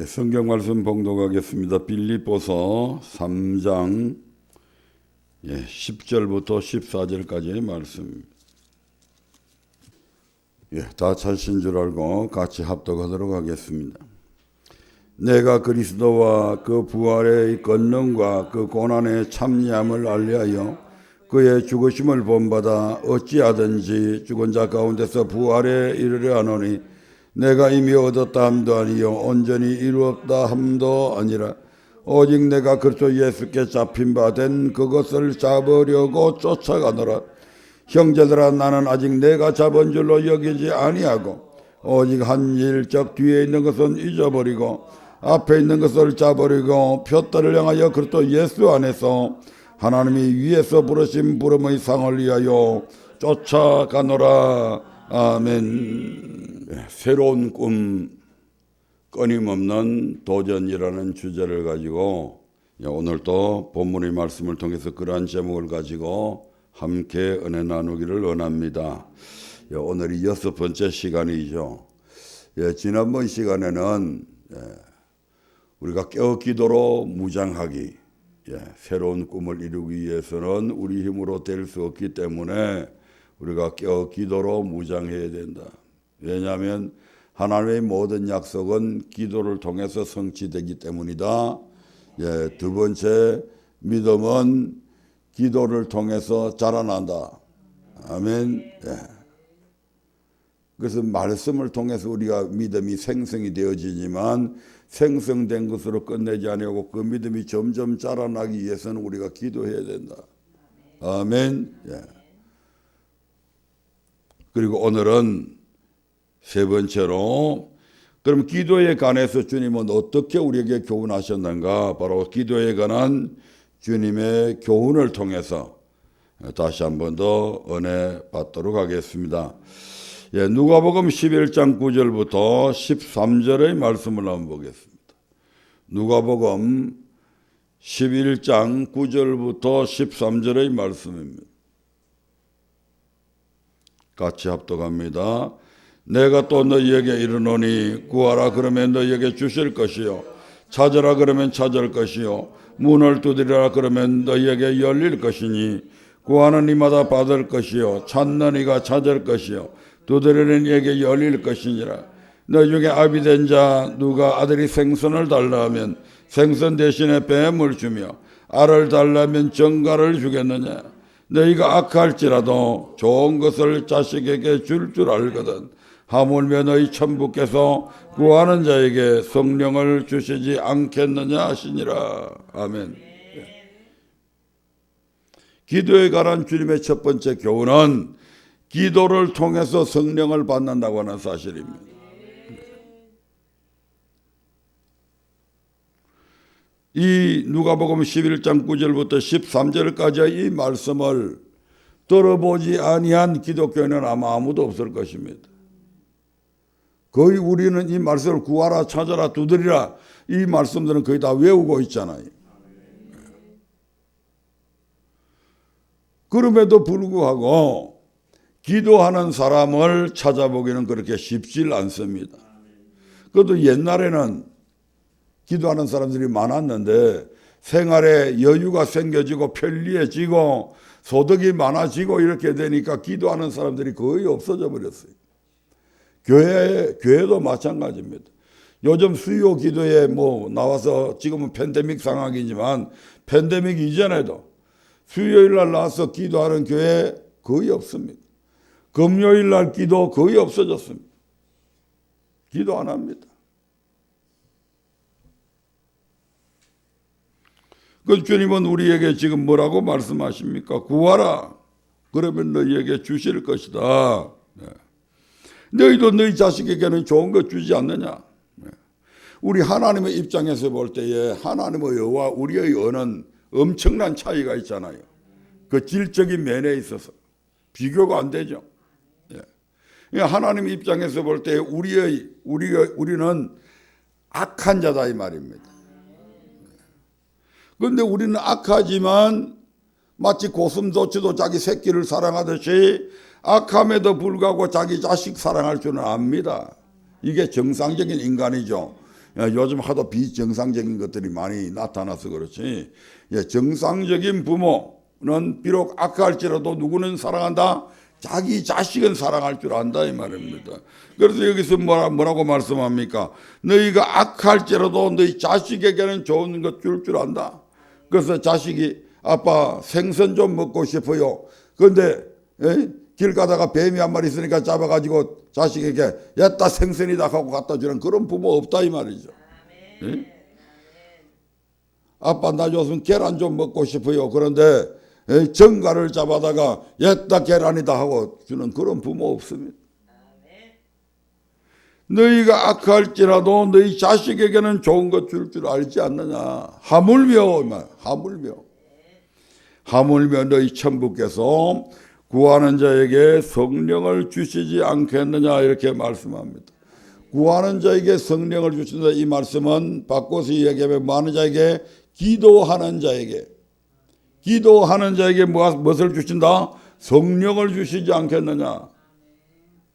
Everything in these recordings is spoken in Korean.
성경 말씀 봉독하겠습니다. 빌립보서 3장 10절부터 14절까지의 말씀. 다 찾으신 줄 알고 같이 합독하도록 하겠습니다. 내가 그리스도와 그 부활의 권능과 그 고난의 참여함을 알리하여 그의 죽으심을 본받아 어찌하든지 죽은 자 가운데서 부활에 이르려 하노니 내가 이미 얻었다 함도 아니요 온전히 이루었다 함도 아니라 오직 내가 그리스도 예수께 잡힌 바 된 그것을 잡으려고 쫓아가노라. 형제들아, 나는 아직 내가 잡은 줄로 여기지 아니하고 오직 한 일적 뒤에 있는 것은 잊어버리고 앞에 있는 것을 잡으려고 표대를 향하여 그리스도 예수 안에서 하나님이 위에서 부르신 부름의 상을 위하여 쫓아가노라. 아멘. 새로운 꿈, 끊임없는 도전이라는 주제를 가지고 오늘 또 본문의 말씀을 통해서 그러한 제목을 가지고 함께 은혜 나누기를 원합니다. 오늘이 6번째 시간이죠. 지난번 시간에는 우리가 깨어 기도로 무장하기, 새로운 꿈을 이루기 위해서는 우리 힘으로 될 수 없기 때문에 우리가 깨어 기도로 무장해야 된다. 왜냐하면 하나님의 모든 약속은 기도를 통해서 성취되기 때문이다. 두 번째, 믿음은 기도를 통해서 자라난다. 아멘. 그래서 말씀을 통해서 우리가 믿음이 생성이 되어지지만 생성된 것으로 끝내지 아니하고 그 믿음이 점점 자라나기 위해서는 우리가 기도해야 된다. 아멘. 그리고 오늘은 세 번째로, 그럼 기도에 관해서 주님은 어떻게 우리에게 교훈하셨는가? 바로 기도에 관한 주님의 교훈을 통해서 다시 한 번 더 은혜 받도록 하겠습니다. 누가복음 11장 9절부터 13절의 말씀을 한번 보겠습니다. 누가복음 11장 9절부터 13절의 말씀입니다. 같이 합독합니다. 내가 또 너희에게 이르노니 구하라 그러면 너희에게 주실 것이요 찾으라 그러면 찾을 것이요 문을 두드리라 그러면 너희에게 열릴 것이니 구하는 이마다 받을 것이요 찾는 이가 찾을 것이요 두드리는 이에게 열릴 것이니라. 너희 중에 아비 된 자 누가 아들이 생선을 달라 하면 생선 대신에 뱀을 주며 알을 달라 하면 정갈을 주겠느냐? 너희가 악할지라도 좋은 것을 자식에게 줄 알거든 하물며 너희 천부께서 구하는 자에게 성령을 주시지 않겠느냐 하시니라. 아멘. 기도에 관한 주님의 첫 번째 교훈은 기도를 통해서 성령을 받는다고 하는 사실입니다. 이 누가복음 11장 9절부터 13절까지의 이 말씀을 들어보지 아니한 기독교인은 아마 아무도 없을 것입니다. 거의 우리는 이 말씀을 구하라 찾아라 두드리라 이 말씀들은 거의 다 외우고 있잖아요. 그럼에도 불구하고 기도하는 사람을 찾아보기는 그렇게 쉽지 않습니다. 그것도 옛날에는 기도하는 사람들이 많았는데 생활에 여유가 생겨지고 편리해지고 소득이 많아지고 이렇게 되니까 기도하는 사람들이 거의 없어져 버렸어요. 교회도 마찬가지입니다. 요즘 수요 기도에 나와서 지금은 팬데믹 상황이지만 팬데믹 이전에도 수요일 날 나와서 기도하는 교회 거의 없습니다. 금요일 날 기도 거의 없어졌습니다. 기도 안 합니다. 그 주님은 우리에게 지금 뭐라고 말씀하십니까? 구하라. 그러면 너희에게 주실 것이다. 너희도 너희 자식에게는 좋은 것 주지 않느냐? 우리 하나님의 입장에서 볼 때에 하나님의 의와 우리의 의는 엄청난 차이가 있잖아요. 그 질적인 면에 있어서 비교가 안 되죠. 하나님의 입장에서 볼 때 우리는 악한 자다 이 말입니다. 그런데 우리는 악하지만 마치 고슴도치도 자기 새끼를 사랑하듯이 악함에도 불구하고 자기 자식 사랑할 줄은 압니다. 이게 정상적인 인간이죠. 요즘 하도 비정상적인 것들이 많이 나타나서 그렇지. 정상적인 부모는 비록 악할지라도 누구는 사랑한다? 자기 자식은 사랑할 줄 안다 이 말입니다. 그래서 여기서 뭐라고 말씀합니까? 너희가 악할지라도 너희 자식에게는 좋은 것 줄 안다. 그래서 자식이 아빠 생선 좀 먹고 싶어요. 그런데 길 가다가 뱀이 한 마리 있으니까 잡아가지고 자식에게 야따 생선이다 하고 갖다 주는 그런 부모 없다 이 말이죠. 아빠 나 요즘 계란 좀 먹고 싶어요. 그런데 정갈을 잡아다가 야따 계란이다 하고 주는 그런 부모 없습니다. 너희가 악할지라도 너희 자식에게는 좋은 것 줄 알지 않느냐. 하물며 너희 천부께서 구하는 자에게 성령을 주시지 않겠느냐 이렇게 말씀합니다. 구하는 자에게 성령을 주신다 이 말씀은 바꿔서 이야기하면 많은 자에게 기도하는 자에게 무엇을 주신다? 성령을 주시지 않겠느냐.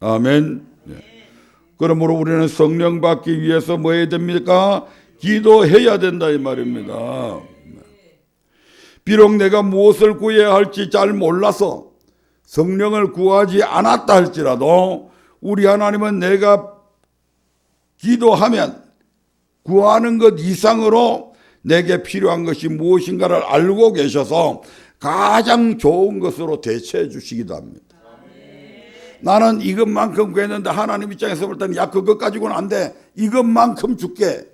아멘. 그러므로 우리는 성령 받기 위해서 뭐 해야 됩니까? 기도해야 된다 이 말입니다. 비록 내가 무엇을 구해야 할지 잘 몰라서 성령을 구하지 않았다 할지라도 우리 하나님은 내가 기도하면 구하는 것 이상으로 내게 필요한 것이 무엇인가를 알고 계셔서 가장 좋은 것으로 대체해 주시기도 합니다. 나는 이것만큼 구했는데 하나님 입장에서 볼 때는 야 그것 가지고는 안 돼. 이것만큼 줄게.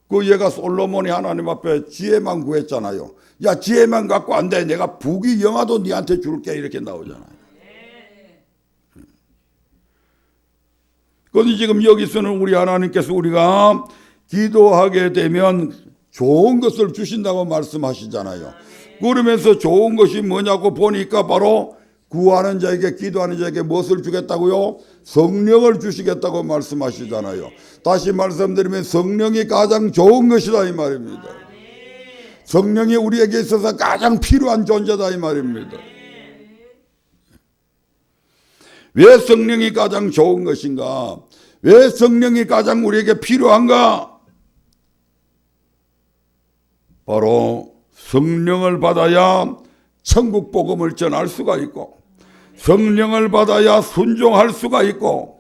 그 얘가 솔로몬이 하나님 앞에 지혜만 구했잖아요. 야 지혜만 갖고 안 돼. 내가 부귀 영화도 네한테 줄게 이렇게 나오잖아요. 그런데 지금 여기서는 우리 하나님께서 우리가 기도하게 되면 좋은 것을 주신다고 말씀하시잖아요. 그러면서 좋은 것이 뭐냐고 보니까 바로 구하는 자에게 기도하는 자에게 무엇을 주겠다고요? 성령을 주시겠다고 말씀하시잖아요. 다시 말씀드리면 성령이 가장 좋은 것이다 이 말입니다. 성령이 우리에게 있어서 가장 필요한 존재다 이 말입니다. 왜 성령이 가장 좋은 것인가? 왜 성령이 가장 우리에게 필요한가? 바로 성령을 받아야 천국 복음을 전할 수가 있고 성령을 받아야 순종할 수가 있고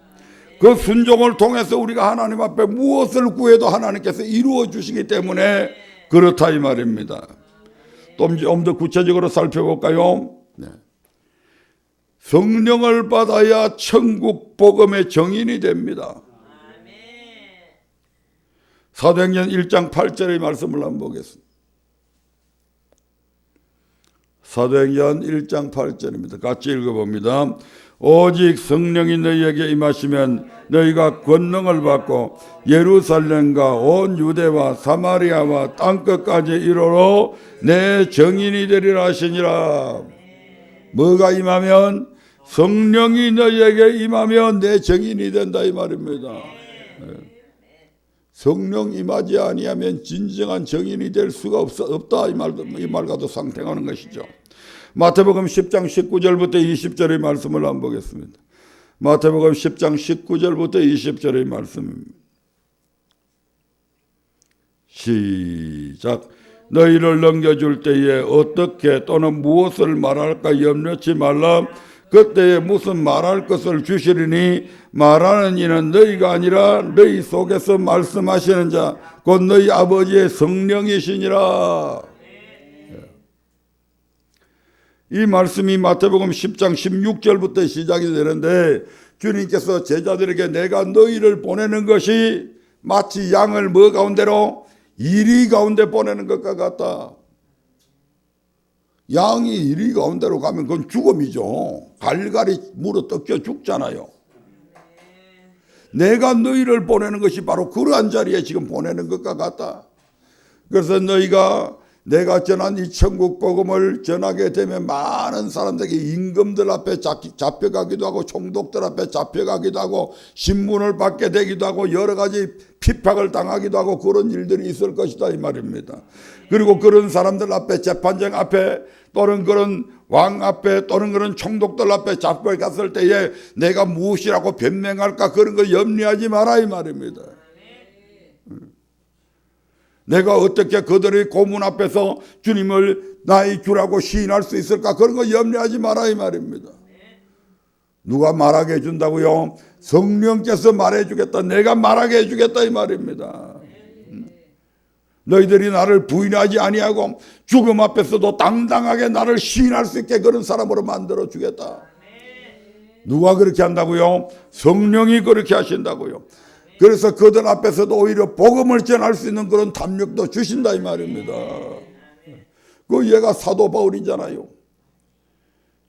그 순종을 통해서 우리가 하나님 앞에 무엇을 구해도 하나님께서 이루어 주시기 때문에 그렇다 이 말입니다. 좀 더 구체적으로 살펴볼까요? 성령을 받아야 천국 복음의 정인이 됩니다. 사도행전 1장 8절의 말씀을 한번 보겠습니다. 사도행전 1장 8절입니다. 같이 읽어봅니다. 오직 성령이 너희에게 임하시면 너희가 권능을 받고 예루살렘과 온 유대와 사마리아와 땅끝까지 이르러 내 정인이 되리라 하시니라. 뭐가 임하면? 성령이 너희에게 임하면 내 정인이 된다 이 말입니다. 성령 임하지 아니하면 진정한 정인이 될 수가 없다 이 말과도 상통하는 것이죠. 마태복음 10장 19절부터 20절의 말씀을 한번 보겠습니다. 마태복음 10장 19절부터 20절의 말씀입니다. 시작. 너희를 넘겨줄 때에 어떻게 또는 무엇을 말할까 염려치 말라. 그때에 무슨 말할 것을 주시리니 말하는 이는 너희가 아니라 너희 속에서 말씀하시는 자 곧 너희 아버지의 성령이시니라. 이 말씀이 마태복음 10장 16절부터 시작이 되는데 주님께서 제자들에게 내가 너희를 보내는 것이 마치 양을 뭐 가운데로? 이리 가운데 보내는 것과 같다. 양이 이리 가운데로 가면 그건 죽음이죠. 갈갈이 물어 뜯겨 죽잖아요. 내가 너희를 보내는 것이 바로 그러한 자리에 지금 보내는 것과 같다. 그래서 너희가 내가 전한 이 천국 복음을 전하게 되면 많은 사람들에게 임금들 앞에 잡혀가기도 하고 총독들 앞에 잡혀가기도 하고 신문을 받게 되기도 하고 여러 가지 핍박을 당하기도 하고 그런 일들이 있을 것이다 이 말입니다. 그리고 그런 사람들 앞에 재판장 앞에 또는 그런 왕 앞에 또는 그런 총독들 앞에 잡혀갔을 때에 내가 무엇이라고 변명할까 그런 거 염려하지 마라 이 말입니다. 내가 어떻게 그들의 고문 앞에서 주님을 나의 주라고 시인할 수 있을까 그런 거 염려하지 마라 이 말입니다. 누가 말하게 해준다고요? 성령께서 말해주겠다. 내가 말하게 해주겠다 이 말입니다. 너희들이 나를 부인하지 아니하고 죽음 앞에서도 당당하게 나를 시인할 수 있게 그런 사람으로 만들어 주겠다. 누가 그렇게 한다고요? 성령이 그렇게 하신다고요. 그래서 그들 앞에서도 오히려 복음을 전할 수 있는 그런 담력도 주신다 이 말입니다. 그 얘가 사도 바울이잖아요.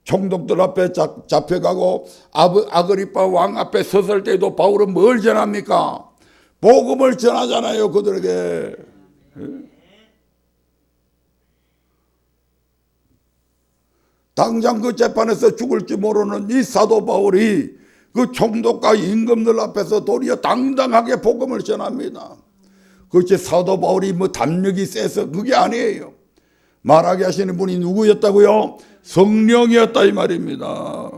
총독들 앞에 잡혀가고 아그리파 왕 앞에 섰을 때도 바울은 뭘 전합니까? 복음을 전하잖아요 그들에게. 당장 그 재판에서 죽을지 모르는 이 사도 바울이 그 총독과 임금들 앞에서 도리어 당당하게 복음을 전합니다. 그렇지 사도 바울이 뭐 담력이 세서 그게 아니에요. 말하게 하시는 분이 누구였다고요? 성령이었다 이 말입니다.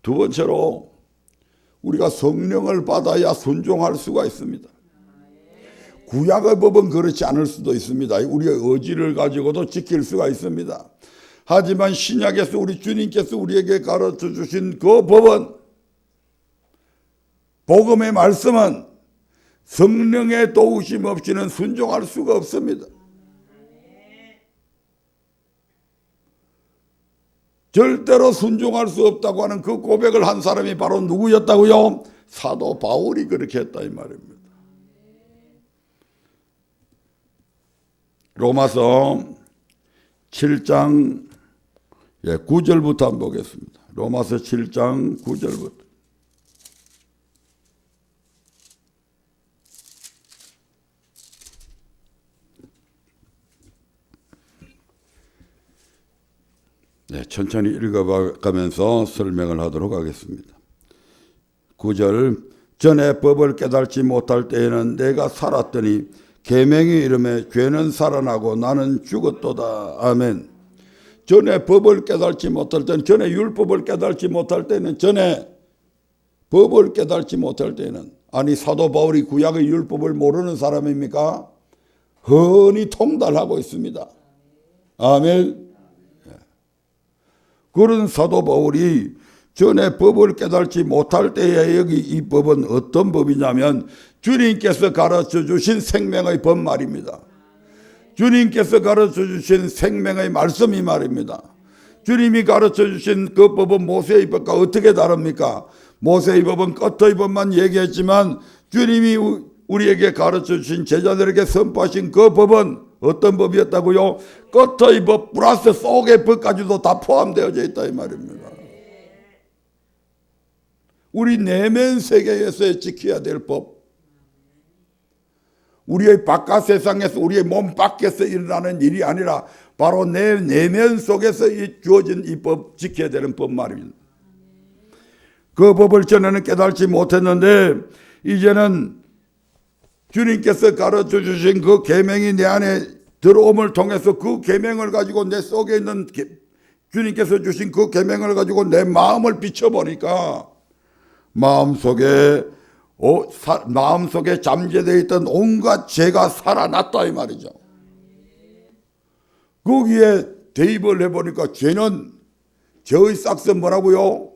두 번째로 우리가 성령을 받아야 순종할 수가 있습니다. 구약의 법은 그렇지 않을 수도 있습니다. 우리의 의지를 가지고도 지킬 수가 있습니다. 하지만 신약에서 우리 주님께서 우리에게 가르쳐 주신 그 법은, 복음의 말씀은 성령의 도우심 없이는 순종할 수가 없습니다. 절대로 순종할 수 없다고 하는 그 고백을 한 사람이 바로 누구였다고요? 사도 바울이 그렇게 했다 이 말입니다. 로마서 7장 9절부터 한번 보겠습니다. 로마서 7장 9절부터. 네, 천천히 읽어가면서 설명을 하도록 하겠습니다. 9절. 전에 법을 깨달지 못할 때에는 내가 살았더니 계명이 이름에 죄는 살아나고 나는 죽었도다. 아멘. 전에 법을 깨달지 못할 때는, 전에 율법을 깨달지 못할 때는, 전에 법을 깨달지 못할 때는, 아니 사도 바울이 구약의 율법을 모르는 사람입니까? 흔히 통달하고 있습니다. 아멘. 그런 사도 바울이 전에 법을 깨달지 못할 때에 여기 이 법은 어떤 법이냐면 주님께서 가르쳐 주신 생명의 법 말입니다. 주님께서 가르쳐 주신 생명의 말씀이 말입니다. 주님이 가르쳐 주신 그 법은 모세의 법과 어떻게 다릅니까? 모세의 법은 끝의 법만 얘기했지만 주님이 우리에게 가르쳐 주신 제자들에게 선포하신 그 법은 어떤 법이었다고요? 끝의 법 플러스 속의 법까지도 다 포함되어져 있다 이 말입니다. 우리 내면 세계에서 지켜야 될 법, 우리의 바깥 세상에서 우리의 몸 밖에서 일어나는 일이 아니라 바로 내 내면 속에서 주어진 이 법, 지켜야 되는 법 말입니다. 그 법을 전에는 깨달지 못했는데 이제는 주님께서 가르쳐 주신 그 계명이 내 안에 들어옴을 통해서 그 계명을 가지고 내 속에 있는 주님께서 주신 그 계명을 가지고 내 마음을 비춰보니까 마음속에 잠재되어 있던 온갖 죄가 살아났다 이 말이죠. 거기에 대입을 해보니까 죄는, 죄의 싹은 뭐라고요?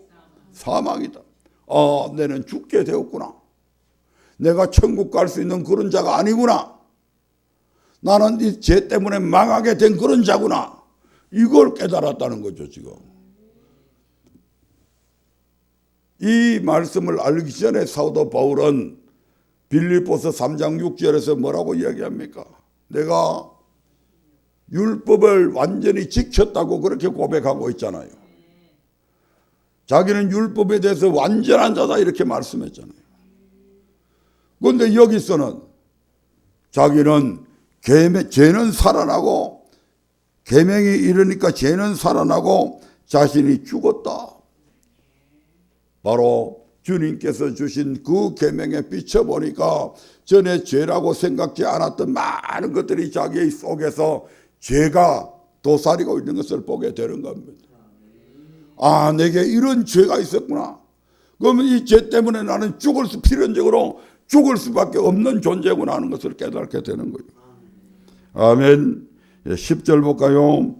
사망이다. 아, 내는 죽게 되었구나. 내가 천국 갈 수 있는 그런 자가 아니구나. 나는 이 죄 때문에 망하게 된 그런 자구나. 이걸 깨달았다는 거죠 지금. 이 말씀을 알기 전에 사도 바울은 빌립보서 3장 6절에서 뭐라고 이야기합니까? 내가 율법을 완전히 지켰다고 그렇게 고백하고 있잖아요. 자기는 율법에 대해서 완전한 자다 이렇게 말씀했잖아요. 그런데 여기서는 자기는 죄는 살아나고, 계명이 이르니까 죄는 살아나고 자신이 죽었다. 바로 주님께서 주신 그 계명에 비춰보니까 전에 죄라고 생각지 않았던 많은 것들이 자기 속에서 죄가 도사리고 있는 것을 보게 되는 겁니다. 아, 내게 이런 죄가 있었구나. 그러면 이 죄 때문에 나는 필연적으로 죽을 수밖에 없는 존재구나 하는 것을 깨닫게 되는 거예요. 아멘. 10절 볼까요?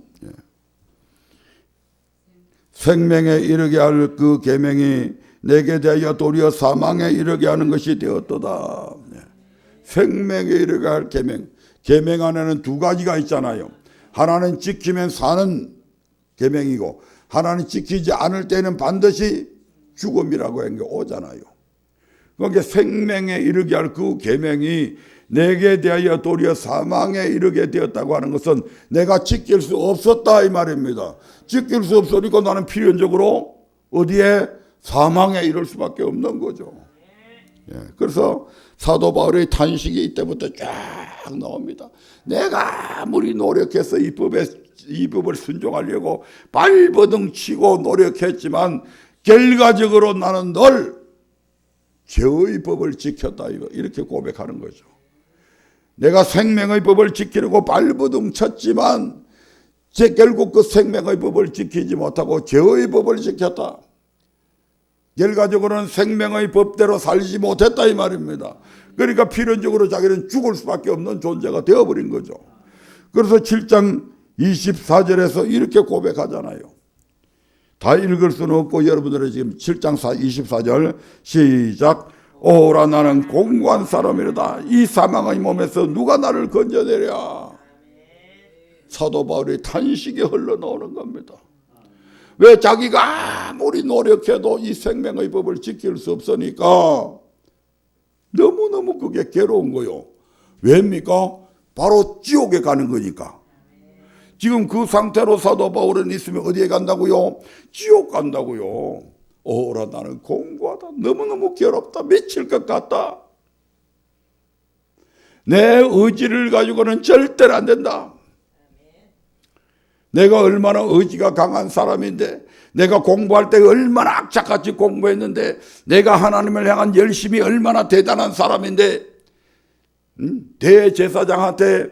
생명에 이르게 할 그 계명이 내게 대하여 도리어 사망에 이르게 하는 것이 되었도다. 생명에 이르게 할 계명. 계명 안에는 두 가지가 있잖아요. 하나는 지키면 사는 계명이고 하나는 지키지 않을 때는 반드시 죽음이라고 하는 게 오잖아요. 그러니까 생명에 이르게 할 그 계명이 내게 대하여 도리어 사망에 이르게 되었다고 하는 것은 내가 지킬 수 없었다 이 말입니다. 지킬 수 없으니까 나는 필연적으로 어디에? 사망에 이를 수밖에 없는 거죠. 그래서 사도 바울의 탄식이 이때부터 쫙 나옵니다. 내가 아무리 노력해서 이 법을 순종하려고 발버둥 치고 노력했지만 결과적으로 나는 늘 죄의 법을 지켰다 이렇게 고백하는 거죠. 내가 생명의 법을 지키려고 발버둥 쳤지만 결국 그 생명의 법을 지키지 못하고 죄의 법을 지켰다. 결과적으로는 생명의 법대로 살지 못했다 이 말입니다. 그러니까 필연적으로 자기는 죽을 수밖에 없는 존재가 되어버린 거죠. 그래서 7장 24절에서 이렇게 고백하잖아요. 다 읽을 수는 없고 여러분들은 지금 7장 24절 시작. 오라 나는 공고한 사람이로다. 이 사망의 몸에서 누가 나를 건져내랴. 사도 바울의 탄식이 흘러나오는 겁니다. 왜? 자기가 아무리 노력해도 이 생명의 법을 지킬 수 없으니까 너무너무 그게 괴로운 거요. 왜입니까? 바로 지옥에 가는 거니까. 지금 그 상태로 사도 바울은 있으면 어디에 간다고요? 지옥 간다고요. 오라 나는 공고하다. 너무너무 괴롭다. 미칠 것 같다. 내 의지를 가지고는 절대로 안 된다. 내가 얼마나 의지가 강한 사람인데, 내가 공부할 때 얼마나 악착같이 공부했는데, 내가 하나님을 향한 열심이 얼마나 대단한 사람인데, 대제사장한테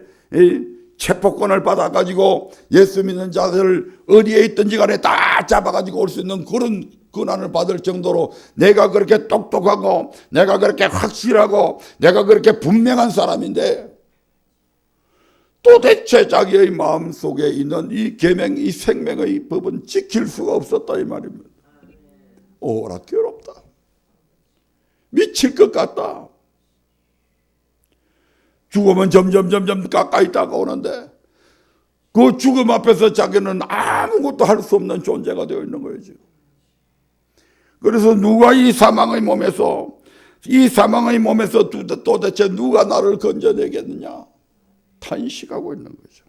체포권을 받아가지고 예수 믿는 자들을 어디에 있든지 간에 다 잡아가지고 올 수 있는 그런 권한을 받을 정도로 내가 그렇게 똑똑하고 내가 그렇게 확실하고 내가 그렇게 분명한 사람인데, 도대체 자기의 마음속에 있는 이 계명, 이 생명의 법은 지킬 수가 없었다 이 말입니다. 오라 괴롭다. 미칠 것 같다. 죽음은 점점 가까이 다가오는데 그 죽음 앞에서 자기는 아무것도 할 수 없는 존재가 되어 있는 거예요 지금. 그래서 누가 이 사망의 몸에서 도대체 누가 나를 건져내겠느냐 탄식하고 있는 거죠.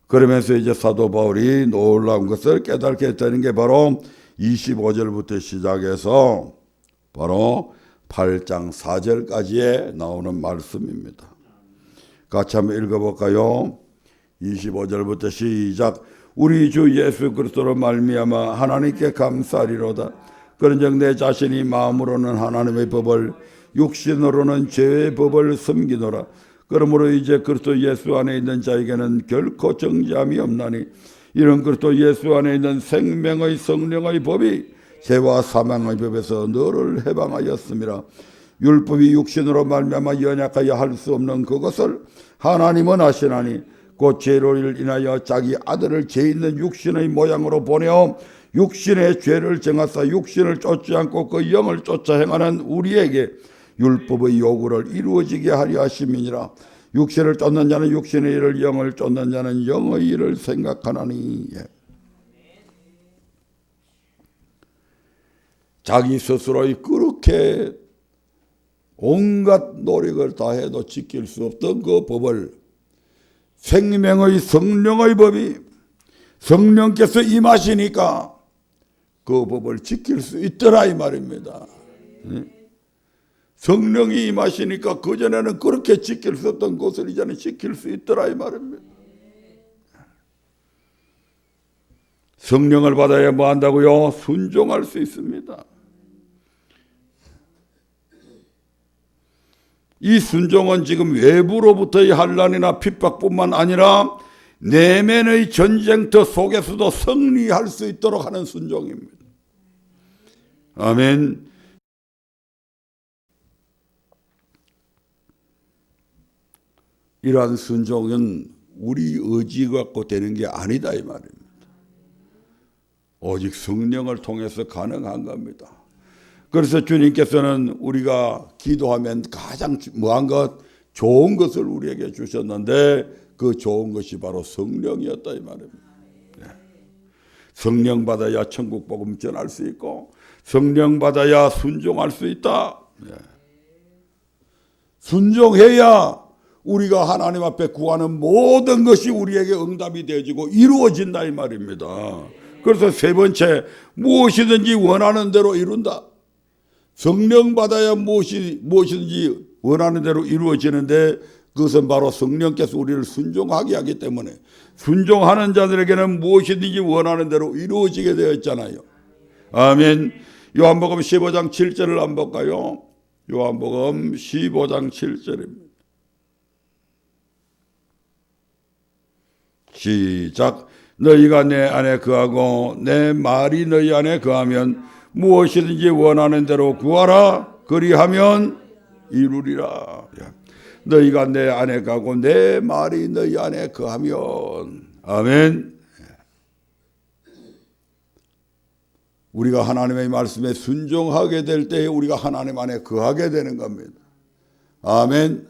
그러면서 이제 사도 바울이 놀라운 것을 깨닫게 되는 게 바로 25절부터 시작해서 바로 8장 4절까지에 나오는 말씀입니다. 같이 한번 읽어볼까요? 25절부터 시작. 우리 주 예수 그리스도로 말미암아 하나님께 감사하리로다. 그런즉 내 자신이 마음으로는 하나님의 법을 육신으로는 죄의 법을 섬기노라. 그러므로 이제 그리스도 예수 안에 있는 자에게는 결코 정죄함이 없나니 이런 그리스도 예수 안에 있는 생명의 성령의 법이 죄와 사망의 법에서 너를 해방하였음이라. 율법이 육신으로 말미암아 연약하여 할 수 없는 그것을 하나님은 하시나니 곧 죄를 인하여 자기 아들을 죄 있는 육신의 모양으로 보내어 육신의 죄를 정하사 육신을 쫓지 않고 그 영을 쫓아 행하는 우리에게 율법의 요구를 이루어지게 하려 하심이니라. 육신을 쫓는 자는 육신의 일을, 영을 쫓는 자는 영의 일을 생각하나니. 자기 스스로의 그렇게 온갖 노력을 다해도 지킬 수 없던 그 법을 생명의 성령의 법이 성령께서 임하시니까 그 법을 지킬 수 있더라 이 말입니다. 성령이 임하시니까 그전에는 그렇게 지킬 수 없던 것을 이제는 지킬 수 있더라 이 말입니다. 성령을 받아야 뭐 한다고요? 순종할 수 있습니다. 이 순종은 지금 외부로부터의 환난이나 핍박뿐만 아니라 내면의 전쟁터 속에서도 승리할 수 있도록 하는 순종입니다. 아멘. 이러한 순종은 우리 의지 갖고 되는 게 아니다 이 말입니다. 오직 성령을 통해서 가능한 겁니다. 그래서 주님께서는 우리가 기도하면 가장 뭐한 것, 좋은 것을 우리에게 주셨는데 그 좋은 것이 바로 성령이었다 이 말입니다. 성령 받아야 천국 복음 전할 수 있고 성령 받아야 순종할 수 있다. 순종해야 우리가 하나님 앞에 구하는 모든 것이 우리에게 응답이 되어지고 이루어진다 이 말입니다. 그래서 세 번째, 무엇이든지 원하는 대로 이룬다. 성령 받아야 무엇이든지 원하는 대로 이루어지는데 그것은 바로 성령께서 우리를 순종하게 하기 때문에 순종하는 자들에게는 무엇이든지 원하는 대로 이루어지게 되어 있잖아요. 아멘. 요한복음 15장 7절을 한번 볼까요? 요한복음 15장 7절입니다. 시작. 너희가 내 안에 거하고 내 말이 너희 안에 거하면 무엇이든지 원하는 대로 구하라. 그리하면 이루리라. 너희가 내 안에 가고 내 말이 너희 안에 거하면. 아멘. 우리가 하나님의 말씀에 순종하게 될 때에 우리가 하나님 안에 거하게 되는 겁니다. 아멘.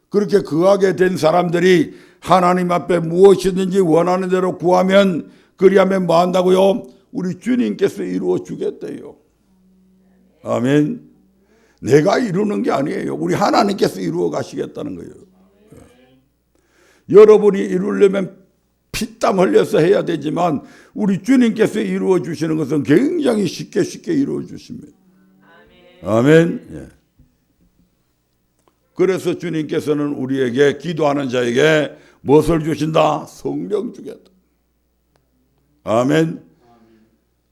그렇게 거하게 된 사람들이 하나님 앞에 무엇이든지 원하는 대로 구하면 그리하면 뭐 한다고요? 우리 주님께서 이루어 주겠대요. 아멘. 내가 이루는 게 아니에요. 우리 하나님께서 이루어 가시겠다는 거예요. 여러분이 이루려면 피땀 흘려서 해야 되지만 우리 주님께서 이루어 주시는 것은 굉장히 쉽게 이루어 주십니다. 아멘. 예. 그래서 주님께서는 우리에게 기도하는 자에게 무엇을 주신다? 성령 주겠다. 아멘.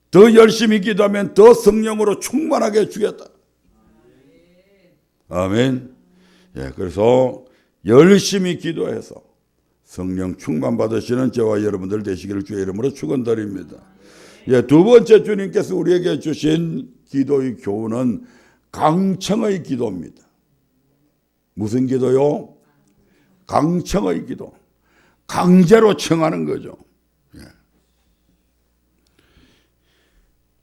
더 열심히 기도하면 더 성령으로 충만하게 주겠다. 아멘. 예, 그래서 열심히 기도해서 성령 충만 받으시는 저와 여러분들 되시기를 주의 이름으로 축원드립니다. 예, 두 번째 주님께서 우리에게 주신 기도의 교훈은 강청의 기도입니다. 무슨 기도요? 강청의 기도. 강제로 청하는 거죠. 예.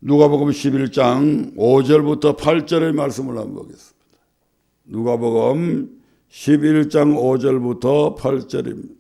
누가복음 11장 5절부터 8절의 말씀을 한번 보겠습니다. 누가복음 11장 5절부터 8절입니다.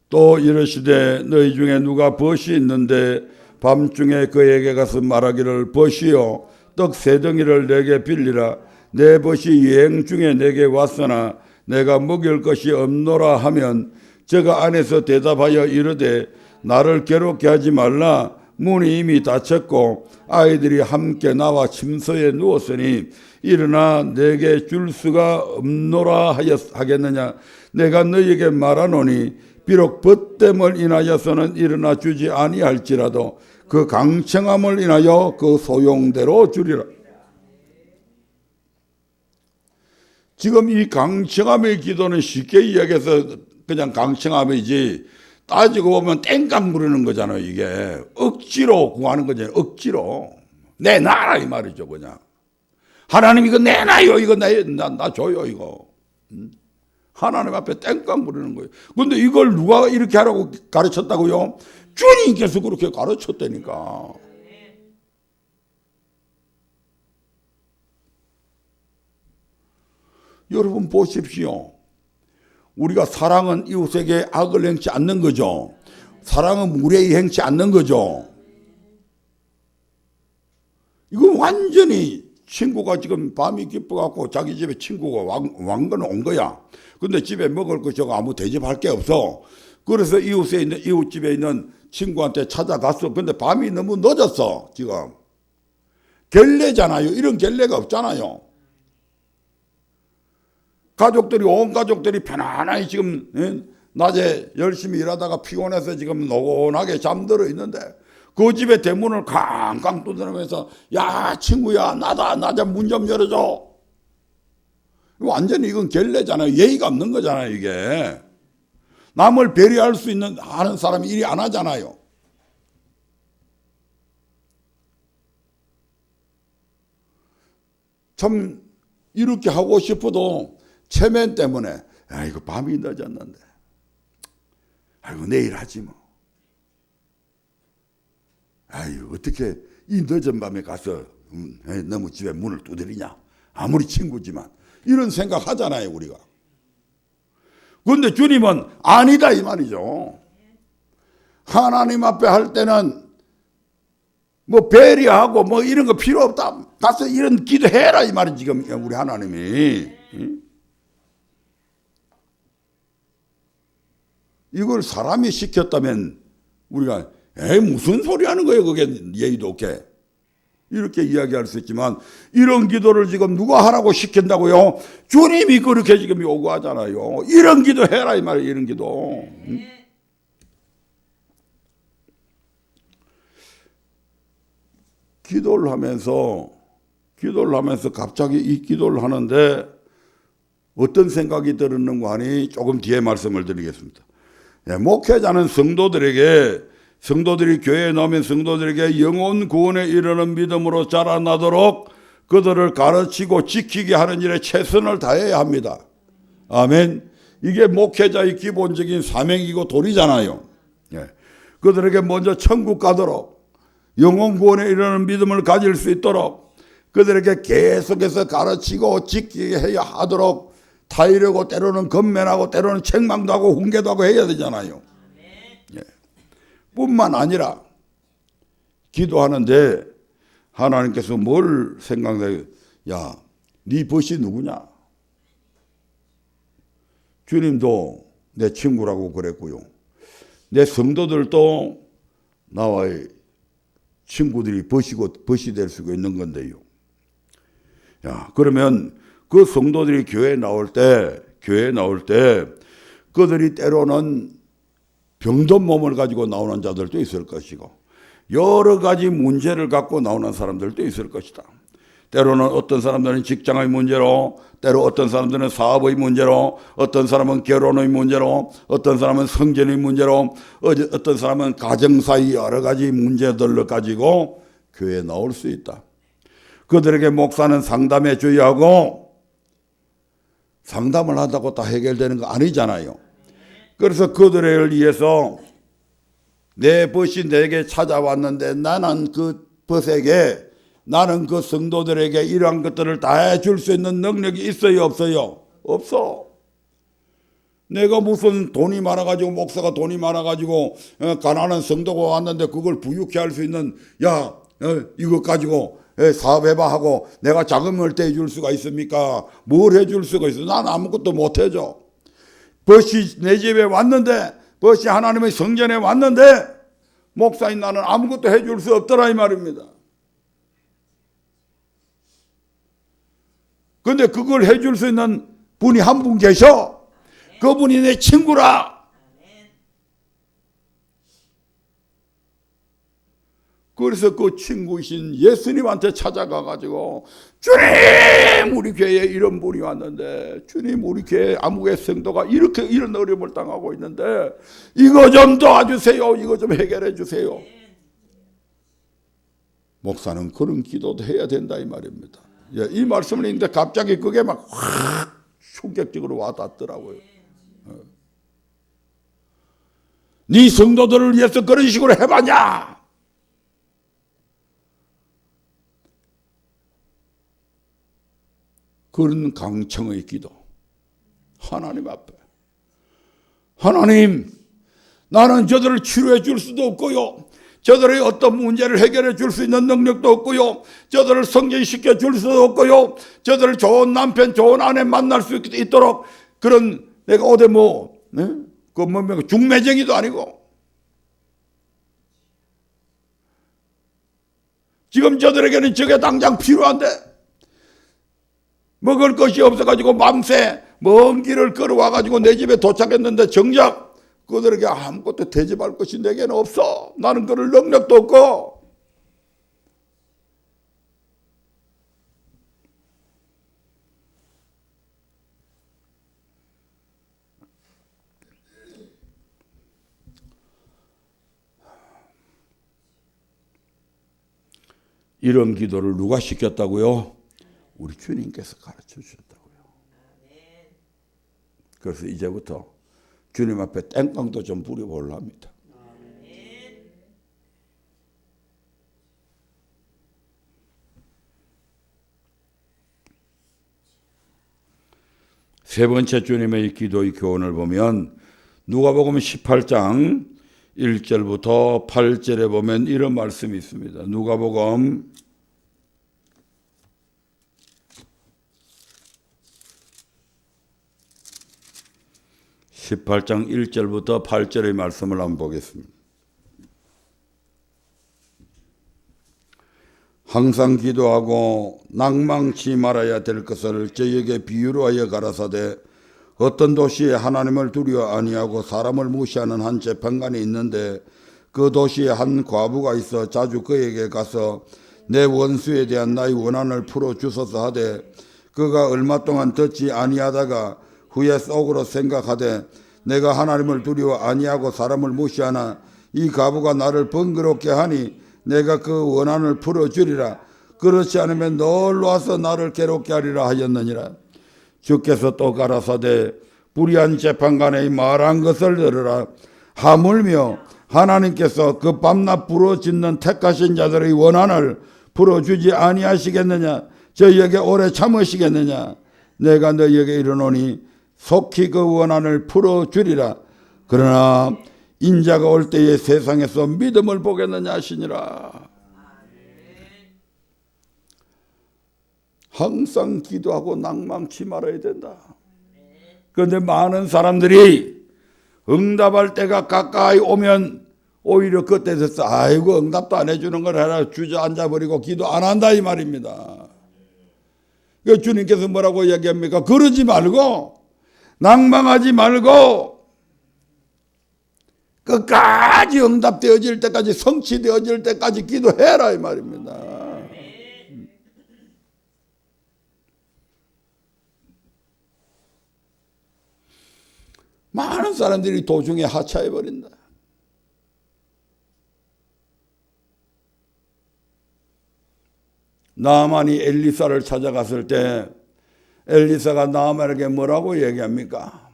또 이르시되 너희 중에 누가 벗이 있는데 밤중에 그에게 가서 말하기를 벗이여 떡 세 덩이를 내게 빌리라. 내 벗이 여행 중에 내게 왔으나 내가 먹일 것이 없노라 하면 저가 안에서 대답하여 이르되 나를 괴롭게 하지 말라. 문이 이미 닫혔고 아이들이 함께 나와 침소에 누웠으니 일어나 내게 줄 수가 없노라 하겠느냐. 내가 너희에게 말하노니 비록 벗됨을 인하여서는 일어나 주지 아니할지라도 그 강청함을 인하여 그 소용대로 주리라. 지금 이 강청함의 기도는 쉽게 이야기해서 그냥 강청함이지 따지고 보면 땡깡 부르는 거잖아요. 이게 억지로 구하는 거잖아요. 억지로 내놔라 이 말이죠. 그냥 하나님 이거 내놔요. 이거 나 줘요 이거. 하나님 앞에 땡깡 부르는 거예요. 그런데 이걸 누가 이렇게 하라고 가르쳤다고요? 주님께서 그렇게 가르쳤다니까. 여러분 보십시오. 우리가 사랑은 이웃에게 악을 행치 않는 거죠. 사랑은 무례히 행치 않는 거죠. 이건 완전히 친구가 지금 밤이 깊어갖고 자기 집에 친구가 왕건 온 거야. 근데 집에 먹을 것이 아무 대접할 게 없어. 그래서 이웃집에 있는 친구한테 찾아갔어. 근데 밤이 너무 늦었어. 지금 결례잖아요. 이런 결례가 없잖아요. 가족들이 온 가족들이 편안하게 지금 낮에 열심히 일하다가 피곤해서 지금 노곤하게 잠들어 있는데 그 집의 대문을 쾅쾅 두드리면서 야 친구야 나다 나 좀 문 좀 열어줘. 완전히 이건 결례잖아요. 예의가 없는 거잖아요. 이게 남을 배려할 수 있는 하는 사람이 이리 안 하잖아요. 참 이렇게 하고 싶어도 체면 때문에 이거 밤이 늦었는데 아이고 내일 하지 뭐. 아유 어떻게 이 늦은 밤에 가서 너무 집에 문을 두드리냐. 아무리 친구지만 이런 생각 하잖아요 우리가. 그런데 주님은 아니다 이 말이죠. 하나님 앞에 할 때는 뭐 배려하고 뭐 이런 거 필요 없다. 가서 이런 기도해라 이 말이 지금 우리 하나님이. 이걸 사람이 시켰다면 우리가 무슨 소리 하는 거예요 그게 예의도 없게. 이렇게 이야기할 수 있지만 이런 기도를 지금 누가 하라고 시킨다고요? 주님이 그렇게 지금 요구하잖아요. 이런 기도 해라 이 말이에요. 이런 기도. 기도를 하면서 갑자기 이 기도를 하는데 어떤 생각이 들었는가 하니 조금 뒤에 말씀을 드리겠습니다. 목회자는 성도들이 교회에 나오면 성도들에게 영혼 구원에 이르는 믿음으로 자라나도록 그들을 가르치고 지키게 하는 일에 최선을 다해야 합니다. 아멘. 이게 목회자의 기본적인 사명이고 도리잖아요. 그들에게 먼저 천국 가도록 영혼 구원에 이르는 믿음을 가질 수 있도록 그들에게 계속해서 가르치고 지키게 해야 하도록 타이르고 때로는 건면하고 때로는 책망도 하고 훈계도 하고 해야 되잖아요. 뿐만 아니라 기도하는데 하나님께서 뭘 생각해요? 야, 네 벗이 누구냐? 주님도 내 친구라고 그랬고요. 내 성도들도 나와의 친구들이 벗이 될 수가 있는 건데요. 야, 그러면 그 성도들이 교회에 나올 때 그들이 때로는 병든 몸을 가지고 나오는 자들도 있을 것이고 여러 가지 문제를 갖고 나오는 사람들도 있을 것이다. 때로는 어떤 사람들은 직장의 문제로, 때로 어떤 사람들은 사업의 문제로, 어떤 사람은 결혼의 문제로, 어떤 사람은 성전의 문제로, 어떤 사람은 가정사의 여러 가지 문제들을 가지고 교회에 나올 수 있다. 그들에게 목사는 상담해 줘야 하고 상담을 한다고 다 해결되는 거 아니잖아요. 그래서 그들을 위해서 내 벗이 내게 찾아왔는데 나는 그 벗에게 나는 그 성도들에게 이러한 것들을 다 해줄 수 있는 능력이 있어요 없어요? 없어. 내가 무슨 돈이 많아가지고 목사가 돈이 많아가지고 가난한 성도가 왔는데 그걸 부유케 할 수 있는 이것 가지고 사업해봐 하고 내가 자금을 떼줄 수가 있습니까? 뭘 해줄 수가 있어? 난 아무것도 못 해줘. 벗이 내 집에 왔는데 벗이 하나님의 성전에 왔는데 목사인 나는 아무것도 해줄 수 없더라 이 말입니다. 그런데 그걸 해줄 수 있는 분이 한 분 계셔. 그분이 내 친구라. 그래서 그 친구이신 예수님한테 찾아가가지고 주님 우리 교회에 이런 분이 왔는데 주님 우리 교회 아무개 성도가 이렇게 이런 어려움을 당하고 있는데 이거 좀 도와주세요. 이거 좀 해결해 주세요. 목사는 그런 기도도 해야 된다 이 말입니다. 이 말씀을 했는데 갑자기 그게 막 확 충격적으로 와닿더라고요. 네 성도들을 위해서 그런 식으로 해봤냐? 그런 강청의 기도. 하나님 앞에. 하나님, 나는 저들을 치료해 줄 수도 없고요. 저들의 어떤 문제를 해결해 줄 수 있는 능력도 없고요. 저들을 성전시켜 줄 수도 없고요. 저들을 좋은 남편, 좋은 아내 만날 수 있도록 그런 내가 어디 중매쟁이도 아니고 지금 저들에게는 저게 당장 필요한데 먹을 것이 없어가지고 밤새 먼 길을 걸어와가지고 내 집에 도착했는데 정작 그들에게 아무것도 대접할 것이 내게는 없어. 나는 그럴 능력도 없고. 이런 기도를 누가 시켰다고요? 우리 주님께서 가르쳐 주셨다고요. 그래서 이제부터 주님 앞에 땡깡도 좀 부려보려 합니다. 세 번째 주님의 기도의 교훈을 보면 누가복음 18장 1절부터 8절에 보면 이런 말씀이 있습니다. 누가복음 18장 1절부터 8절의 말씀을 한번 보겠습니다. 항상 기도하고 낭망치 말아야 될 것을 저에게 비유로 하여 가라사대 어떤 도시에 하나님을 두려워 아니하고 사람을 무시하는 한 재판관이 있는데 그 도시에 한 과부가 있어 자주 그에게 가서 내 원수에 대한 나의 원한을 풀어주소서 하되 그가 얼마 동안 듣지 아니하다가 후에 속으로 생각하되 내가 하나님을 두려워 아니하고 사람을 무시하나 이 과부가 나를 번거롭게 하니 내가 그 원한을 풀어주리라. 그렇지 않으면 널 와서 나를 괴롭게 하리라 하였느니라. 주께서 또 가라사대 불의한 재판관의 말한 것을 들으라. 하물며 하나님께서 그 밤낮 부러짓는 택하신 자들의 원한을 풀어주지 아니하시겠느냐. 저희에게 오래 참으시겠느냐. 내가 너희에게 이르노니 속히 그 원한을 풀어주리라. 그러나 인자가 올 때에 세상에서 믿음을 보겠느냐 하시니라. 항상 기도하고 낭망치 말아야 된다. 그런데 많은 사람들이 응답할 때가 가까이 오면 오히려 그때 돼서 아이고 응답도 안 해주는 걸 해라 주저앉아버리고 기도 안 한다 이 말입니다. 그러니까 주님께서 뭐라고 얘기합니까? 그러지 말고 낭망하지 말고 끝까지 응답되어질 때까지 성취되어질 때까지 기도해라 이 말입니다. 많은 사람들이 도중에 하차해버린다. 나아만이 엘리사를 찾아갔을 때 엘리사가 나아만에게 뭐라고 얘기합니까?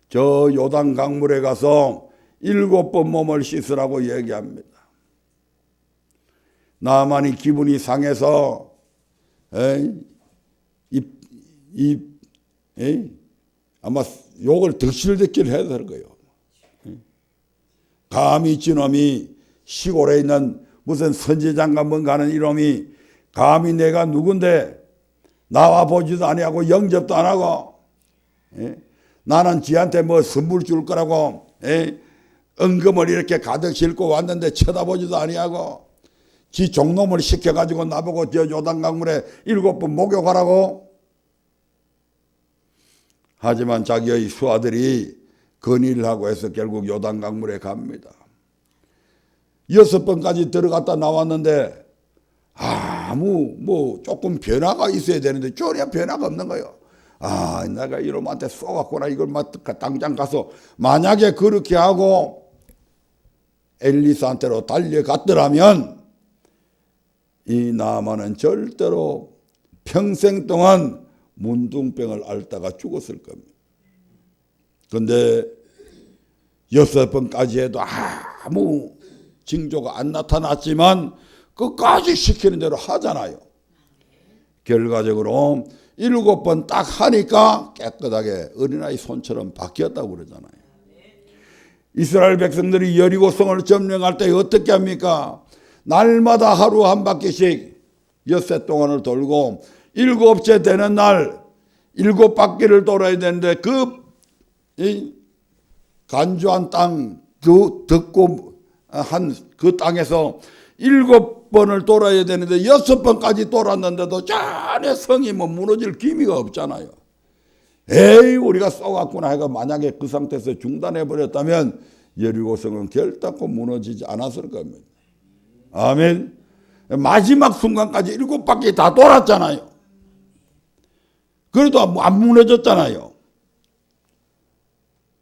저 요단 강물에 가서 7번 몸을 씻으라고 얘기합니다. 나아만이 기분이 상해서 아마 욕을 득실득실 해야 될 거예요. 감히 저놈이 시골에 있는 무슨 선지장가 뭔가 하는 이놈이 감히 내가 누군데 나와 보지도 아니하고 영접도 안 하고 나는 지한테 뭐 선물 줄 거라고 은금을 이렇게 가득 싣고 왔는데 쳐다보지도 아니하고 지 종놈을 시켜가지고 나보고 저 요단강물에 7번 목욕하라고. 하지만 자기의 수아들이 건의를 하고 해서 결국 요단강물에 갑니다. 6번까지 들어갔다 나왔는데 조금 변화가 있어야 되는데 전혀 변화가 없는 거예요. 내가 이놈한테 쏘갔구나. 이걸 당장 가서 만약에 그렇게 하고 엘리사한테로 달려갔더라면 이 나아만은 절대로 평생 동안 문둥병을 앓다가 죽었을 겁니다. 그런데 6번까지 해도 아무 징조가 안 나타났지만 끝까지 시키는 대로 하잖아요. 결과적으로 7번 딱 하니까 깨끗하게 어린아이 손처럼 바뀌었다고 그러잖아요. 이스라엘 백성들이 여리고성을 점령할 때 어떻게 합니까? 날마다 하루 한 바퀴씩 엿새 동안을 돌고 7째 되는 날 7바퀴를 돌아야 되는데 그 간주한 땅 듣고 한 그 땅에서 7번을 돌아야 되는데 6번까지 돌았는데도 전혀 성이 무너질 기미가 없잖아요. 에이 우리가 쏘갔구나 해가 만약에 그 상태에서 중단해버렸다면 여리고성은 결단코 무너지지 않았을 겁니다. 아멘. 마지막 순간까지 7바퀴 다 돌았잖아요. 그래도 안 무너졌잖아요.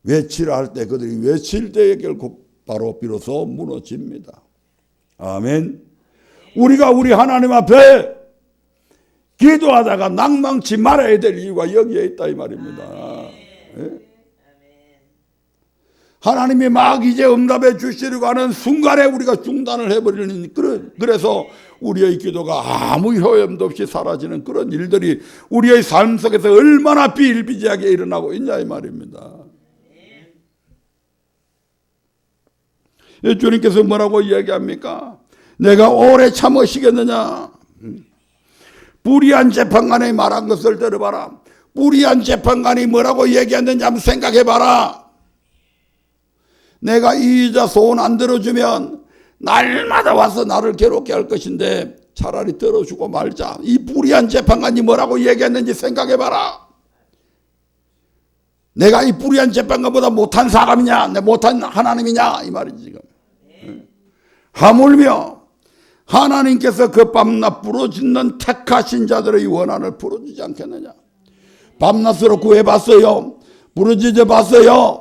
외치라 할 때 그들이 외칠 때에 결국 바로 비로소 무너집니다. 아멘. 우리가 우리 하나님 앞에 기도하다가 낭망치 말아야 될 이유가 여기에 있다 이 말입니다. 예? 하나님이 막 이제 응답해 주시려고 하는 순간에 우리가 중단을 해버리는 그래서 우리의 기도가 아무 효험도 없이 사라지는 그런 일들이 우리의 삶 속에서 얼마나 비일비재하게 일어나고 있냐 이 말입니다. 주님께서 뭐라고 이야기합니까? 내가 오래 참으시겠느냐? 불의한 재판관이 말한 것을 들어봐라. 불의한 재판관이 뭐라고 얘기했는지 한번 생각해봐라. 내가 이의자 소원 안 들어주면 날마다 와서 나를 괴롭게 할 것인데 차라리 들어주고 말자. 이 불의한 재판관이 뭐라고 얘기했는지 생각해봐라. 내가 이 불의한 재판관보다 못한 사람이냐, 못한 하나님이냐 이 말이지 지금. 하물며 하나님께서 그 밤낮 부르짖는 택하신 자들의 원한을 풀어주지 않겠느냐. 밤낮으로 구해봤어요. 부르짖어 봤어요.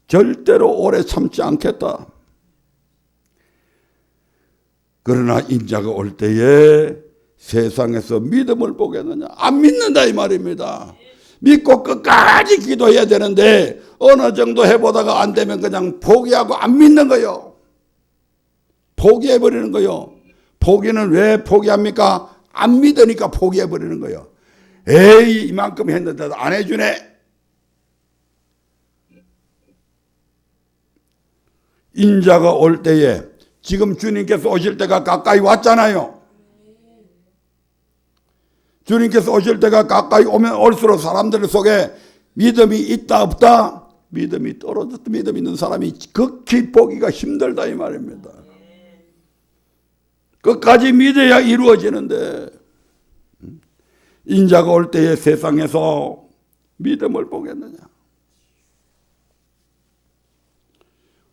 절대로 오래 참지 않겠다. 그러나 인자가 올 때에 세상에서 믿음을 보겠느냐. 안 믿는다 이 말입니다. 믿고 끝까지 기도해야 되는데 어느 정도 해보다가 안 되면 그냥 포기하고 안 믿는 거요. 포기해버리는 거요. 포기는 왜 포기합니까? 안 믿으니까 포기해버리는 거요. 에이 이만큼 했는데도 안 해주네. 인자가 올 때에 지금 주님께서 오실 때가 가까이 왔잖아요. 주님께서 오실 때가 가까이 오면 올수록 사람들 속에 믿음이 있다 없다? 믿음이 떨어졌다. 믿음 있는 사람이 극히 보기가 힘들다 이 말입니다. 끝까지 믿어야 이루어지는데 인자가 올 때에 세상에서 믿음을 보겠느냐.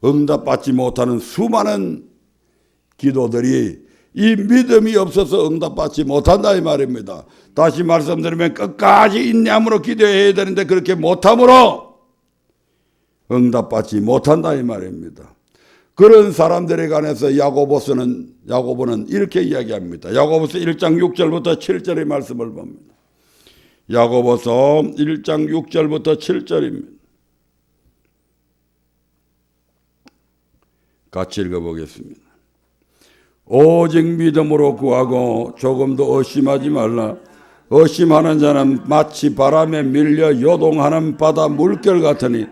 응답받지 못하는 수많은 기도들이 이 믿음이 없어서 응답받지 못한다 이 말입니다. 다시 말씀드리면 끝까지 인내함으로 기도해야 되는데 그렇게 못함으로 응답받지 못한다 이 말입니다. 그런 사람들에 관해서 야고보는 이렇게 이야기합니다. 야고보서 1장 6절부터 7절의 말씀을 봅니다. 야고보서 1장 6절부터 7절입니다. 같이 읽어보겠습니다. 오직 믿음으로 구하고 조금도 의심하지 말라. 의심하는 자는 마치 바람에 밀려 요동하는 바다 물결 같으니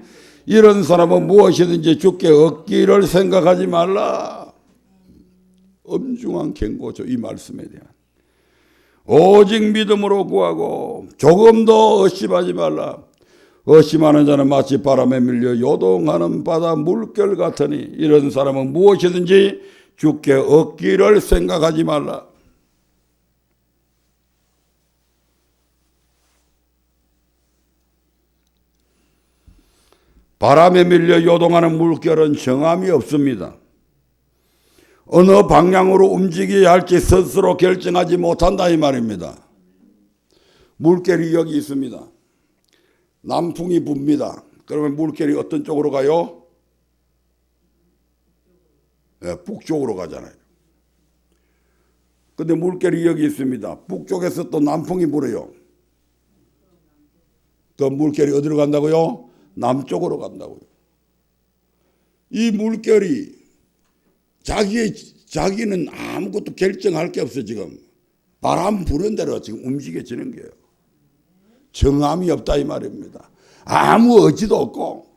이런 사람은 무엇이든지 주께 얻기를 생각하지 말라. 엄중한 경고죠. 이 말씀에 대한. 오직 믿음으로 구하고 조금도 의심하지 말라. 의심하는 자는 마치 바람에 밀려 요동하는 바다 물결 같으니 이런 사람은 무엇이든지 주께 얻기를 생각하지 말라. 바람에 밀려 요동하는 물결은 정함이 없습니다. 어느 방향으로 움직여야 할지 스스로 결정하지 못한다 이 말입니다. 물결이 여기 있습니다. 남풍이 붑니다. 그러면 물결이 어떤 쪽으로 가요? 네, 북쪽으로 가잖아요. 근데 물결이 여기 있습니다. 북쪽에서 또 남풍이 불어요. 그 물결이 어디로 간다고요? 남쪽으로 간다고요. 이 물결이 자기는 아무것도 결정할 게 없어 지금. 바람 부는 대로 지금 움직여지는 거예요. 정함이 없다 이 말입니다. 아무 의지도 없고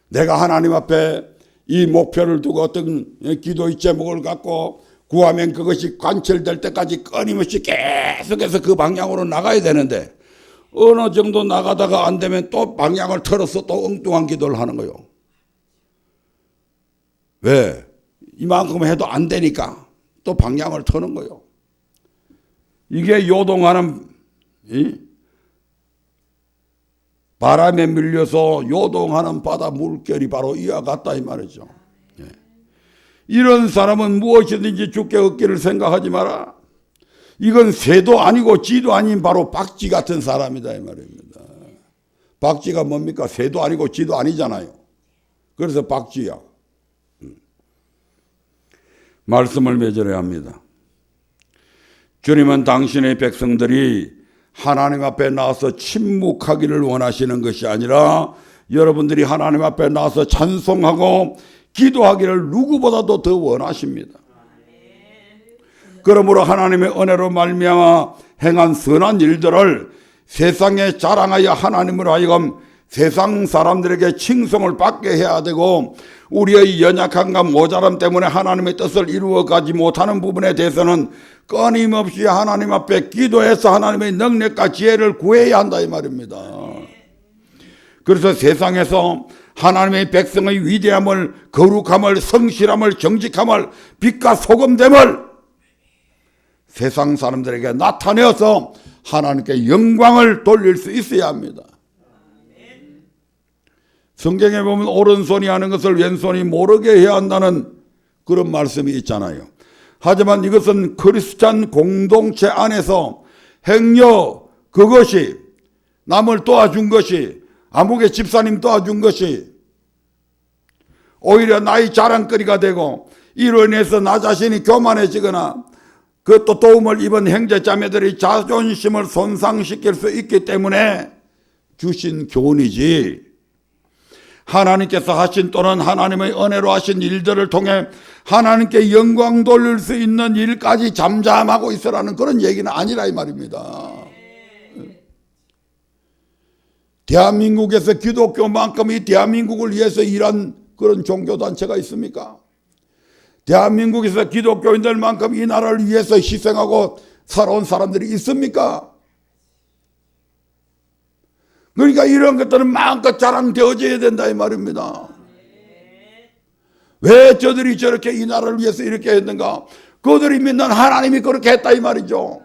내가 하나님 앞에 이 목표를 두고 어떤 기도의 제목을 갖고 구하면 그것이 관철될 때까지 끊임없이 계속해서 그 방향으로 나가야 되는데 어느 정도 나가다가 안 되면 또 방향을 틀어서 또 엉뚱한 기도를 하는 거예요. 왜? 이만큼 해도 안 되니까 또 방향을 트는 거예요. 이게 요동하는 바람에 밀려서 요동하는 바다 물결이 바로 이와 같다 이 말이죠. 예. 이런 사람은 무엇이든지 주께 얻기를 생각하지 마라. 이건 새도 아니고 쥐도 아닌 바로 박쥐 같은 사람이다 이 말입니다. 박쥐가 뭡니까? 새도 아니고 쥐도 아니잖아요. 그래서 박쥐야. 말씀을 맺으려 합니다. 주님은 당신의 백성들이 하나님 앞에 나와서 침묵하기를 원하시는 것이 아니라 여러분들이 하나님 앞에 나와서 찬송하고 기도하기를 누구보다도 더 원하십니다. 그러므로 하나님의 은혜로 말미암아 행한 선한 일들을 세상에 자랑하여 하나님으로 하여금 세상 사람들에게 칭송을 받게 해야 되고, 우리의 연약함과 모자람 때문에 하나님의 뜻을 이루어가지 못하는 부분에 대해서는 끊임없이 하나님 앞에 기도해서 하나님의 능력과 지혜를 구해야 한다 이 말입니다. 그래서 세상에서 하나님의 백성의 위대함을, 거룩함을, 성실함을, 정직함을, 빛과 소금됨을 세상 사람들에게 나타내어서 하나님께 영광을 돌릴 수 있어야 합니다. 성경에 보면 오른손이 하는 것을 왼손이 모르게 해야 한다는 그런 말씀이 있잖아요. 하지만 이것은 크리스찬 공동체 안에서 행여 그것이 남을 도와준 것이, 아무개 집사님 도와준 것이 오히려 나의 자랑거리가 되고 이로 인해서 나 자신이 교만해지거나 그것도 도움을 입은 형제자매들의 자존심을 손상시킬 수 있기 때문에 주신 교훈이지, 하나님께서 하신 또는 하나님의 은혜로 하신 일들을 통해 하나님께 영광 돌릴 수 있는 일까지 잠잠하고 있으라는 그런 얘기는 아니라 이 말입니다. 대한민국에서 기독교만큼 이 대한민국을 위해서 일한 그런 종교단체가 있습니까? 대한민국에서 기독교인들만큼 이 나라를 위해서 희생하고 살아온 사람들이 있습니까? 그러니까 이런 것들은 마음껏 자랑되어져야 된다 이 말입니다. 왜 저들이 저렇게 이 나라를 위해서 이렇게 했는가? 그들이 믿는 하나님이 그렇게 했다 이 말이죠.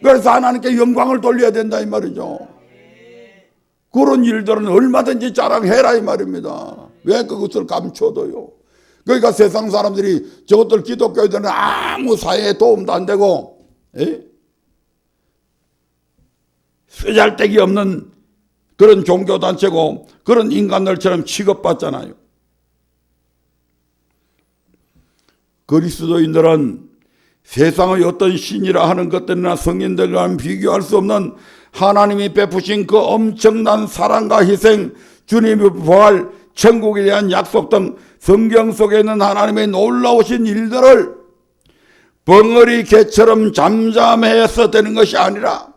그래서 하나님께 영광을 돌려야 된다 이 말이죠. 그런 일들은 얼마든지 자랑해라 이 말입니다. 왜 그것을 감춰둬요? 그러니까 세상 사람들이 저것들 기독교인들은 아무 사회에 도움도 안 되고 쓰잘데기 없는 그런 종교단체고 그런 인간들처럼 취급받잖아요. 그리스도인들은 세상의 어떤 신이라 하는 것들이나 성인들과는 비교할 수 없는 하나님이 베푸신 그 엄청난 사랑과 희생, 주님의 부활, 천국에 대한 약속 등 성경 속에 있는 하나님의 놀라우신 일들을 벙어리 개처럼 잠잠해서 되는 것이 아니라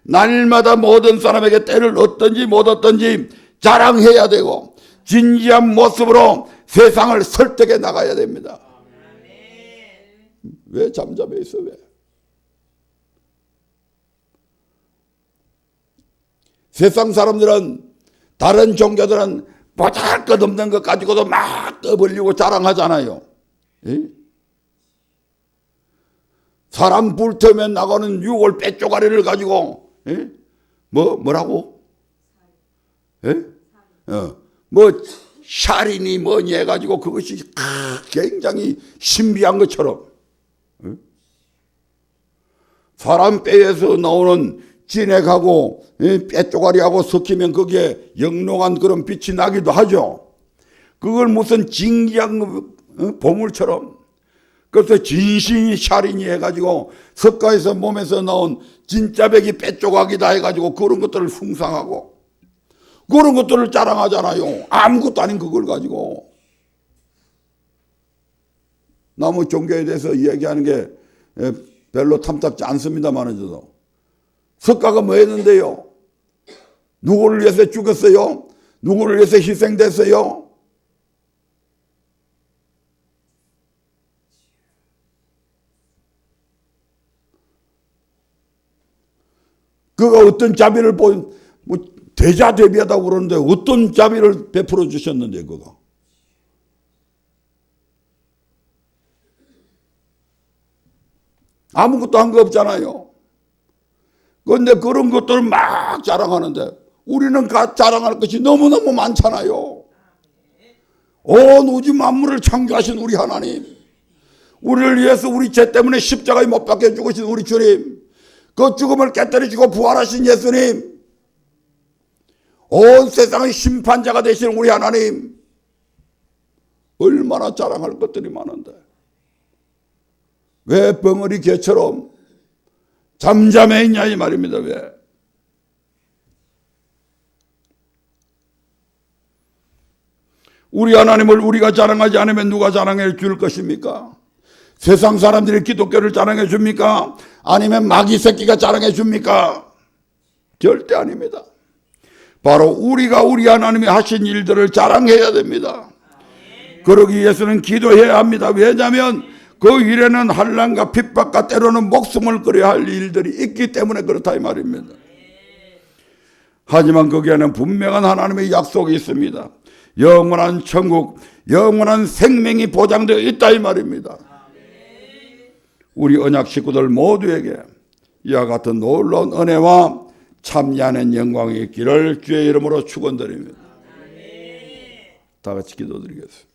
날마다 모든 사람에게 때를 얻든지 못 얻든지 자랑해야 되고 진지한 모습으로 세상을 설득해 나가야 됩니다. 왜 잠잠해 있어? 왜? 세상 사람들은, 다른 종교들은 보잘것없는 것 가지고도 막 떠벌리고 자랑하잖아요. 사람 불태우면 나가는 유골 뼈조가리를 가지고 뭐라고? 샤린이 뭐니 해가지고 그것이 굉장히 신비한 것처럼 사람 뼈에서 나오는 진액하고 뼈조가리하고 섞이면 거기에 영롱한 그런 빛이 나기도 하죠. 그걸 무슨 진기한 보물처럼, 그래서 진신이 샤린이 해가지고 석가에서 몸에서 나온 진짜배기 뼈조각이다 해가지고 그런 것들을 숭상하고 그런 것들을 자랑하잖아요. 아무것도 아닌 그걸 가지고. 남의 종교에 대해서 이야기하는 게 별로 탐탁지 않습니다만, 저도 석가가 뭐 했는데요? 누구를 위해서 죽었어요? 누구를 위해서 희생됐어요? 그가 어떤 자비를 대자대비하다고 그러는데 어떤 자비를 베풀어 주셨는데 그가? 아무것도 한 거 없잖아요. 그런데 그런 것들을 막 자랑하는데 우리는 자랑할 것이 너무너무 많잖아요. 온 우주 만물을 창조하신 우리 하나님, 우리를 위해서 우리 죄 때문에 십자가에 못 박혀 죽으신 우리 주님, 그 죽음을 깨뜨리시고 부활하신 예수님, 온 세상의 심판자가 되신 우리 하나님, 얼마나 자랑할 것들이 많은데 왜 벙어리 개처럼 잠잠해 있냐 이 말입니다. 왜? 우리 하나님을 우리가 자랑하지 않으면 누가 자랑해 줄 것입니까? 세상 사람들이 기독교를 자랑해 줍니까? 아니면 마귀 새끼가 자랑해 줍니까? 절대 아닙니다. 바로 우리가 우리 하나님이 하신 일들을 자랑해야 됩니다. 그러기 위해서는 기도해야 합니다. 왜냐하면 그 일에는 환난과 핍박과 때로는 목숨을 걸어야 할 일들이 있기 때문에 그렇다 이 말입니다. 하지만 거기에는 분명한 하나님의 약속이 있습니다. 영원한 천국, 영원한 생명이 보장되어 있다 이 말입니다. 우리 언약 식구들 모두에게 이와 같은 놀라운 은혜와 참여하는 영광이 있기를 주의 이름으로 축원드립니다. 다 같이 기도드리겠습니다.